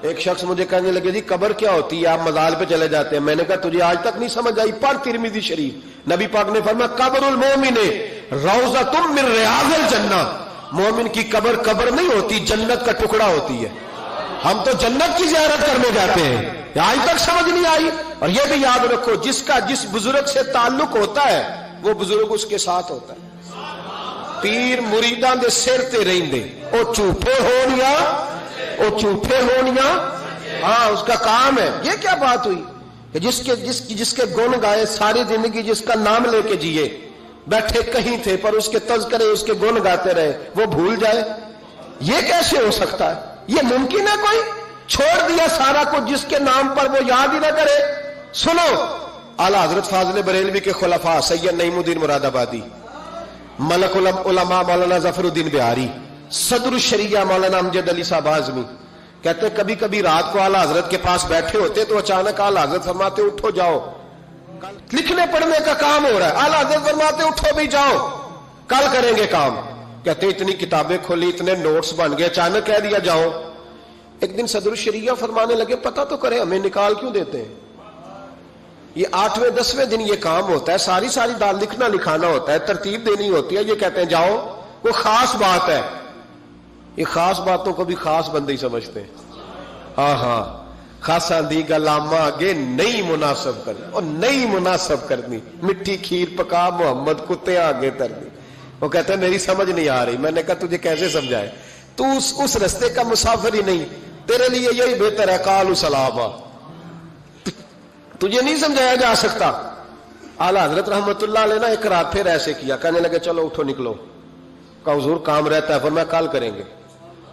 ایک شخص مجھے کہنے لگے جی قبر کیا ہوتی ہے، آپ مزار پہ چلے جاتے ہیں. میں نے کہا تجھے آج تک نہیں سمجھ آئی، پڑھ ترمذی شریف. نبی پاک نے فرمایا قبر المومن روضۃ من ریاض الجنہ. مومن کی قبر قبر نہیں ہوتی، جنت کا ٹکڑا ہوتی ہے. ہم تو جنت کی زیارت کرنے جاتے ہیں، آج تک سمجھ نہیں آئی. اور یہ بھی یاد رکھو جس کا جس بزرگ سے تعلق ہوتا ہے وہ بزرگ اس کے ساتھ ہوتا ہے. پیر مریداں دے سر تے رہندے، او جھوٹے ہونیا او جھوٹے ہونیا، ہاں اس کا کام ہے. یہ کیا بات ہوئی کہ جس کے گن گائے ساری زندگی، جس کا نام لے کے جیے، بیٹھے کہیں تھے پر اس کے تذکرے اس کے گن گاتے رہے، وہ بھول جائے؟ یہ کیسے ہو سکتا ہے؟ یہ ممکن ہے؟ کوئی چھوڑ دیا سارا کچھ جس کے نام پر وہ یاد ہی نہ کرے. سنو اعلیٰ حضرت فاضل بریلوی کے خلفاء سید نعیم الدین مراد آبادی، ملک العلماء مولانا ظفر الدین بہاری، صدر الشریعہ مولانا امجد علی صاحب اعظمی کہتے ہیں کبھی کبھی رات کو اعلیٰ حضرت کے پاس بیٹھے ہوتے تو اچانک اعلیٰ حضرت فرماتے اٹھو جاؤ، لکھنے پڑھنے کا کام ہو رہا ہے. اعلیٰ حضرت فرماتے اٹھو بھی جاؤ، کل کریں گے کام. کہتے اتنی کتابیں کھولی، اتنے نوٹس بن گئے، اچانک کہہ دیا جاؤ. ایک دن صدر الشریعہ فرمانے لگے پتہ تو کرے ہمیں نکال کیوں دیتے ہیں؟ یہ 8ویں 10ویں دن یہ کام ہوتا ہے، ساری دال لکھنا لکھانا ہوتا ہے، ترتیب دینی ہوتی ہے. یہ کہتے ہیں جاؤ، وہ خاص بات ہے. یہ خاص باتوں کو بھی خاص بندے ہی سمجھتے ہیں. ہاں خاصا دی گلاما آگے نہیں مناسب کرنی، اور نہیں مناسب کرنی. مٹھی کھیر پکا محمد کتے آگے ترنی. وہ کہتے ہیں میری سمجھ نہیں آ رہی. میں نے کہا تجھے کیسے سمجھائے؟ تو اس رستے کا مسافر ہی نہیں، تیرے لیے یہی بہتر ہے قالوا سلاما. تجھے نہیں سمجھایا جا سکتا. اعلیٰ حضرت رحمت اللہ علیہ نے ایک رات پھر ایسے کیا، کہنے لگے چلو اٹھو نکلو. کہا حضور کام رہتا ہے. فرمایا کل کریں گے.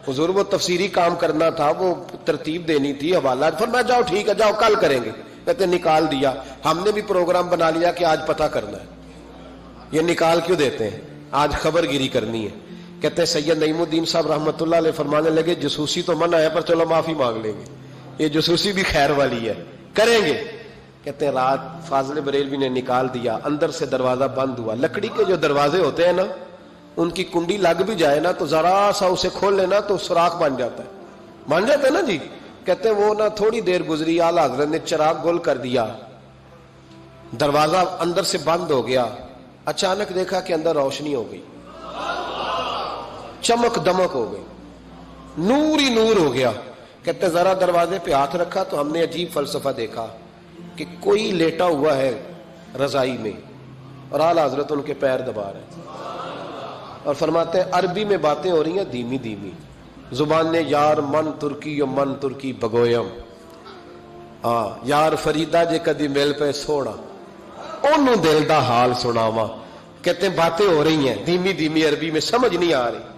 حضور وہ تفسیری کام کرنا تھا، وہ ترتیب دینی تھی، حوالہ. فرمایا جاؤ ٹھیک ہے جاؤ کل کریں گے. کہتے نکال دیا. ہم نے بھی پروگرام بنا لیا کہ آج پتہ کرنا ہے. یہ نکال کیوں دیتے ہیں؟ آج خبر گیری کرنی ہے. کہتے ہیں سید نعیم الدین صاحب رحمت اللہ علیہ فرمانے لگے جسوسی تو منع ہے پر چلو معافی مانگ لیں گے، یہ جسوسی بھی خیر والی ہے، کریں گے. کہتے ہیں رات فاضل بریلوی نے نکال دیا. اندر سے دروازہ بند ہوا. لکڑی کے جو دروازے ہوتے ہیں نا، ان کی کنڈی لگ بھی جائے نا تو ذرا سا اسے کھول لینا تو سوراخ بن جاتا ہے. مان جاتا ہے نا جی. کہتے ہیں وہ نا تھوڑی دیر گزری، اعلیٰ حضرت نے چراغ گل کر دیا، دروازہ اندر سے بند ہو گیا. اچانک دیکھا کہ اندر روشنی ہو گئی، چمک دمک ہو گئی، نور ہی نور ہو گیا. کہتے ہیں ذرا دروازے پہ ہاتھ رکھا تو ہم نے عجیب فلسفہ دیکھا کہ کوئی لیٹا ہوا ہے رضائی میں اور اعلیٰ حضرت ان کے پیر دبا رہے ہیں اور فرماتے ہیں عربی میں باتیں ہو رہی ہیں دھیمی دھیمی. زبان نے یار من ترکی و من ترکی بگویم، یار فریدہ جے کدی مل پہ سوڑا انہوں دل دا حال سناواں. کہتے ہیں باتیں ہو رہی ہیں دھیمی دھیمی عربی میں، سمجھ نہیں آ رہی.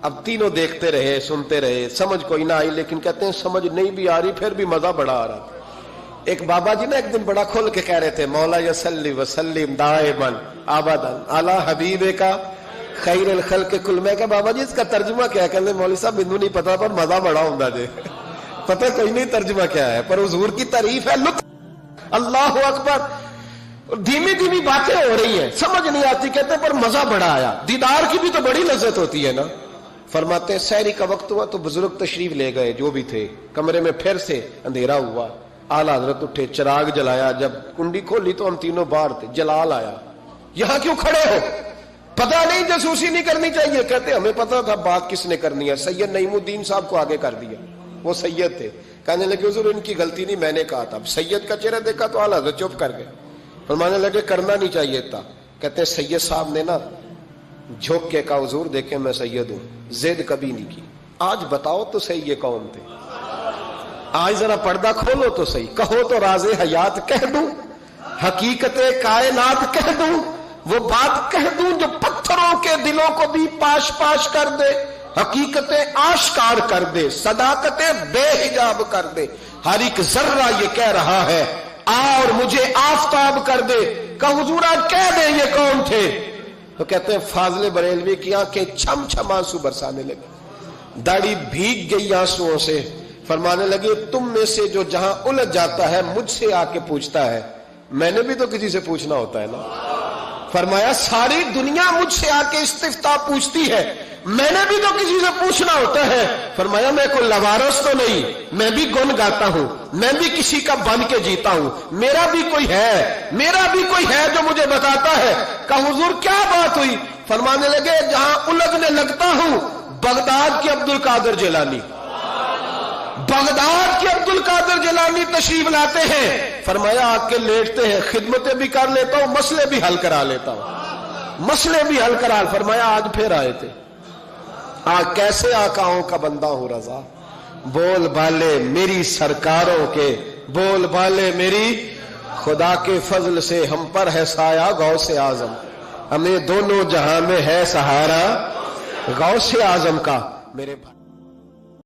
اب تینوں دیکھتے رہے سنتے رہے، سمجھ کوئی نہ آئی. لیکن کہتے ہیں سمجھ نہیں بھی آ رہی پھر بھی مزہ بڑا آ رہا. ایک بابا جی نا ایک دن بڑا کھول کے کہہ رہے تھے مولا یصلی وسلم دائما ابدا علی حبیب کا خیر الخلق کل. میں کہ بابا جی اس کا ترجمہ کیا ہے؟ کہتے ہیں مولوی صاحب مینوں نہیں پتا پر مزہ بڑا ہوندا جے. پتہ کوئی نہیں ترجمہ کیا ہے پر حضور کی تعریف ہے، لطف. اللہ اکبر. دھیمی دھیمی باتیں ہو رہی ہیں، سمجھ نہیں آتی. کہتے ہیں پر مزہ بڑا آیا. دیدار کی بھی تو بڑی لذت ہوتی ہے نا. فرماتے ہیں سحری کا وقت ہوا تو بزرگ تشریف لے گئے جو بھی تھے. کمرے میں پھر سے اندھیرا ہوا. اعلیٰ حضرت اٹھے، چراغ جلایا. جب کنڈی کھولی تو ہم تینوں باہر تھے. جلال آیا، یہاں کیوں کھڑے ہو؟ پتہ نہیں جاسوسی نہیں کرنی چاہیے. کہتے ہمیں پتہ تھا بات کس نے کرنی ہے. سید نعیم الدین صاحب کو آگے کر دیا. وہ سید تھے. کہنے لگے حضور ان کی غلطی نہیں، میں نے کہا تھا. سید کا چہرہ دیکھا تو اعلیٰ حضرت چپ کر گئے. فرمانے لگے کرنا نہیں چاہیے تھا. کہتے ہیں سید صاحب نے نا جھوک کے کہا حضور دیکھیں میں سید ہوں، زید کبھی نہیں کی. آج بتاؤ تو صحیح یہ کون تھے؟ آج ذرا پردہ کھولو تو صحیح. کہو تو راز حیات کہہ دوں، حقیقت کائنات کہہ دوں، وہ بات کہہ دوں جو پتھروں کے دلوں کو بھی پاش پاش کر دے، حقیقت آشکار کر دے، صداقت بے حجاب کر دے. ہر ایک ذرہ یہ کہہ رہا ہے اور مجھے آفتاب کر دے. کہ حضور آج کہہ دیں یہ کون تھے؟ تو کہتے ہیں فاضل بریلوی کی آنکھیں چھم چھم آنسو برسانے لگے، داڑھی بھیگ گئی آنسوؤں سے. فرمانے لگے تم میں سے جو جہاں الجھ جاتا ہے مجھ سے آ کے پوچھتا ہے، میں نے بھی تو کسی سے پوچھنا ہوتا ہے نا. فرمایا ساری دنیا مجھ سے آ کے استفتاء پوچھتی ہے، میں نے بھی تو کسی سے پوچھنا ہوتا ہے. فرمایا میں کوئی لوارث تو نہیں, میں بھی گن گاتا ہوں, میں بھی کسی کا بن کے جیتا ہوں, میرا بھی کوئی ہے جو مجھے بتاتا ہے. کہا حضور کیا بات ہوئی؟ فرمانے لگے جہاں الجھنے لگتا ہوں بغداد کے عبد القادر جیلانی, بغداد کے عبد القادر جیلانی تشریف لاتے ہیں. فرمایا آ کے لیٹتے ہیں, خدمتیں بھی کر لیتا ہوں, مسئلے بھی حل کرا لیتا ہوں, مسئلے بھی حل کرا. فرمایا آج پھر آئے تھے, آج کیسے آقاؤں کا بندہ ہوں رضا, بول بالے میری سرکاروں کے, بول بالے میری, خدا کے فضل سے ہم پر ہے سایہ غوث اعظم, ہمیں دونوں جہاں میں ہے سہارا غوث اعظم کا. میرے